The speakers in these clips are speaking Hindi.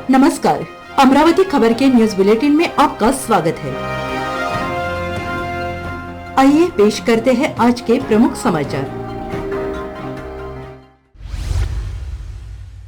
नमस्कार, अमरावती खबर के न्यूज बुलेटिन में आपका स्वागत है। आइए पेश करते हैं आज के प्रमुख समाचार।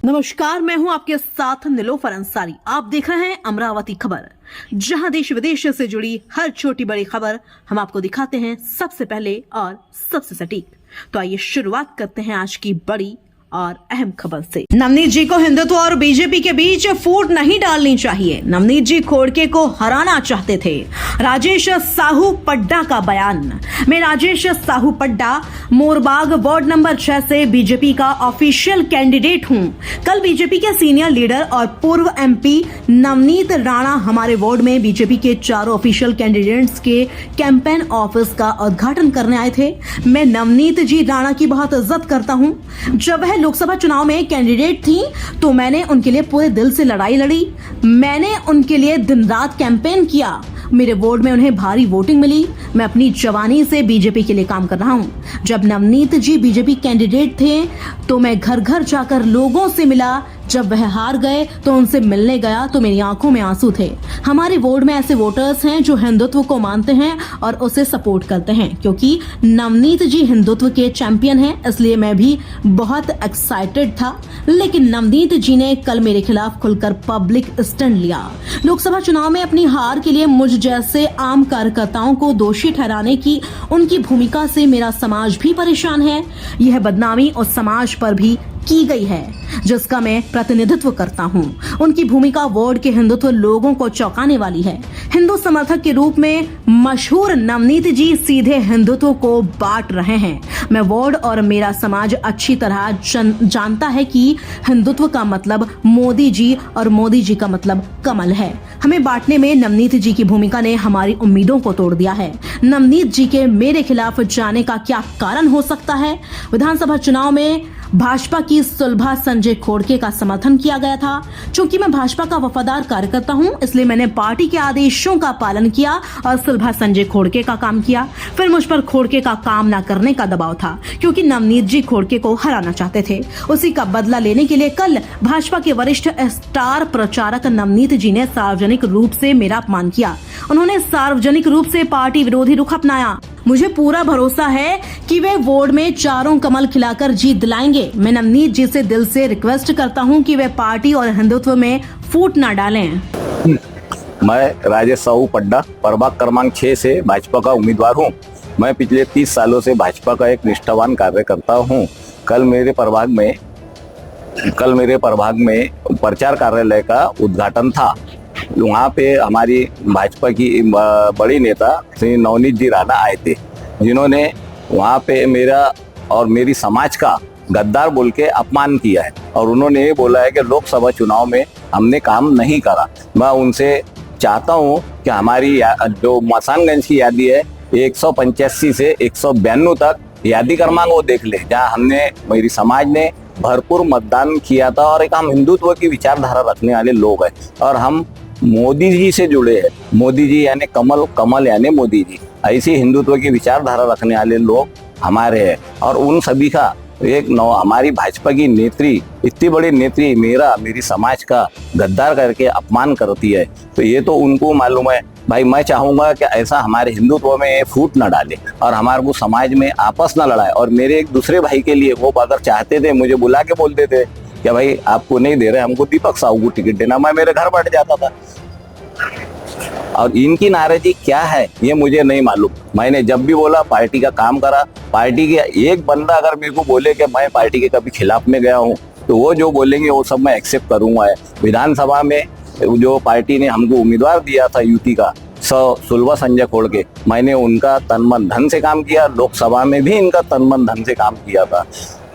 नमस्कार, मैं हूं आपके साथ नीलोफर अंसारी। आप देख रहे हैं अमरावती खबर, जहां देश विदेश से जुड़ी हर छोटी बड़ी खबर हम आपको दिखाते हैं सबसे पहले और सबसे सटीक। तो आइए शुरुआत करते हैं आज की बड़ी और अहम खबर से। नवनीत जी को हिंदुत्व और बीजेपी के बीच फूट नहीं डालनी चाहिए, नवनीत जी खोड़के को हराना चाहते थे। राजेश साहू पड्डा का बयान। मैं राजेश साहू पड्डा मोरबाग वार्ड नंबर 6 से बीजेपी का ऑफिशियल कैंडिडेट हूं। कल बीजेपी के सीनियर लीडर और पूर्व एमपी नवनीत राणा हमारे वार्ड में बीजेपी के चारों ऑफिशियल कैंडिडेट्स के कैंपेन ऑफिस का उद्घाटन करने आए थे। मैं नवनीत जी राणा की बहुत इज्जत करता हूं। जब वह लोकसभा चुनाव में कैंडिडेट थी तो मैंने उनके लिए पूरे दिल से लड़ाई लड़ी। मैंने उनके लिए दिन रात कैंपेन किया। मेरे वार्ड में उन्हें भारी वोटिंग मिली। मैं अपनी जवानी से बीजेपी के लिए काम कर रहा हूं। जब नवनीत जी बीजेपी कैंडिडेट थे तो मैं घर घर जाकर लोगों से मिला। जब वह हार गए तो उनसे मिलने गया तो मेरी आंखों में आंसू थे। हमारे वार्ड में ऐसे वोटर्स हैं जो हिंदुत्व को मानते हैं और उसे सपोर्ट करते हैं, क्योंकि नवनीत जी हिंदुत्व के चैंपियन हैं। इसलिए मैं भी बहुत एक्साइटेड था। लेकिन नवनीत जी ने कल मेरे खिलाफ खुलकर पब्लिक स्टैंड लिया। लोकसभा चुनाव में अपनी हार के लिए मुझ जैसे आम कार्यकर्ताओं को दोषी ठहराने की उनकी भूमिका से मेरा समाज भी परेशान है। यह बदनामी उस समाज पर भी की गई है जिसका मैं प्रतिनिधित्व करता हूं। उनकी भूमिका वार्ड के हिंदुत्व लोगों को चौंकाने वाली है। हिंदू समर्थक के रूप में मशहूर नवनीत जी सीधे हिंदुत्व को बांट रहे हैं। मैं वार्ड और मेरा समाज अच्छी तरह जानता है कि हिंदुत्व का मतलब मोदी जी और मोदी जी का मतलब कमल है। हमें बांटने में नवनीत जी की भूमिका ने हमारी उम्मीदों को तोड़ दिया है। नवनीत जी के मेरे खिलाफ जाने का क्या कारण हो सकता है? विधानसभा चुनाव में भाजपा की सुलभा संजय खोड़के का समर्थन किया गया था। चूंकि मैं भाजपा का वफादार कार्यकर्ता हूं, इसलिए मैंने पार्टी के आदेशों का पालन किया और सुलभा संजय खोड़के का काम किया। फिर मुझ पर खोड़के का काम न करने का दबाव था, क्योंकि नवनीत जी खोड़के को हराना चाहते थे। उसी का बदला लेने के लिए कल भाजपा के वरिष्ठ स्टार प्रचारक नवनीत जी ने सार्वजनिक रूप से मेरा अपमान किया। उन्होंने सार्वजनिक रूप से पार्टी विरोधी रुख अपनाया। मुझे पूरा भरोसा है कि वे वार्ड में चारों कमल खिलाकर जीत दिलाएंगे। मैं नवनीत जी से दिल से रिक्वेस्ट करता हूं कि वे पार्टी और हिंदुत्व में फूट न डालें। मैं राजेश साहू पड्डा प्रभाग क्रमांक 6 से भाजपा का उम्मीदवार हूं। मैं पिछले 30 सालों से भाजपा का एक निष्ठावान कार्यकर्ता हूं। कल मेरे प्रभाग में प्रचार कार्यालय का उद्घाटन था। वहाँ पे हमारी भाजपा की बड़ी नेता श्री नवनीत जी राणा आए थे, जिन्होंने वहाँ पे मेरा और मेरी समाज का गद्दार बोल के अपमान किया है। और उन्होंने ये बोला है कि लोकसभा चुनाव में हमने काम नहीं करा। मैं उनसे चाहता हूँ कि हमारी जो मसानगंज की यादी है 185 से 192 तक यादी क्रमांक वो देख ले, जहाँ मेरी समाज ने भरपूर मतदान किया था। और एक हम हिंदुत्व की विचारधारा रखने वाले लोग हैं और हम मोदी जी से जुड़े हैं। मोदी जी यानी कमल, कमल यानी मोदी जी। ऐसी हिंदुत्व की विचारधारा रखने वाले लोग हमारे हैं। और उन सभी का हमारी भाजपा की नेत्री, इतनी बड़ी नेत्री मेरी समाज का गद्दार करके अपमान करती है, तो ये तो उनको मालूम है। भाई मैं चाहूंगा कि ऐसा हमारे हिंदुत्व में फूट न डाले और हमारे को समाज में आपस न लड़ाए। और मेरे एक दूसरे भाई के लिए वो अगर चाहते थे मुझे बुला के बोलते थे कि भाई आपको नहीं दे रहे, हमको दीपक साहू को टिकट देना, मैं मेरे घर बैठ जाता था। और इनकी नाराजगी क्या है ये मुझे नहीं मालूम। मैंने जब भी बोला पार्टी का काम करा। पार्टी के एक बंदा अगर मेरे को बोले कि मैं पार्टी के कभी खिलाफ में गया हूँ तो वो जो बोलेंगे वो सब मैं एक्सेप्ट करूंगा। विधानसभा में जो पार्टी ने हमको उम्मीदवार दिया था यूटी का सुलभा संजय खोड़के, मैंने उनका तन मन धन से काम किया। लोकसभा में भी इनका तन मन धन से काम किया था।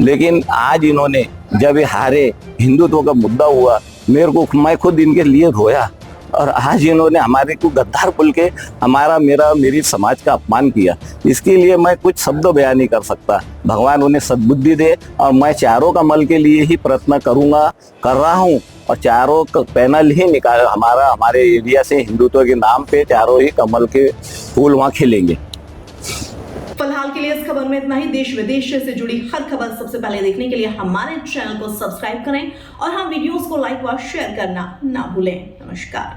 लेकिन आज इन्होंने जब ये हारे, हिंदुत्व का मुद्दा हुआ, मैं खुद इनके लिए रोया। और आज इन्होंने हमारे को गद्दार बोल के मेरी समाज का अपमान किया। इसके लिए मैं कुछ शब्द बयान नहीं कर सकता। भगवान उन्हें सद्बुद्धि दे। और मैं चारों कमल के लिए ही प्रयत्न कर रहा हूँ। और चारों पैनल ही हमारे एरिया से हिंदुत्व के नाम पे चारों ही कमल के फूल वहाँ खिलेंगे। फिलहाल के लिए इस खबर में इतना ही। देश विदेश से जुड़ी हर खबर सबसे पहले देखने के लिए हमारे चैनल को सब्सक्राइब करें और हाँ, वीडियोस को लाइक व शेयर करना ना भूलें। नमस्कार।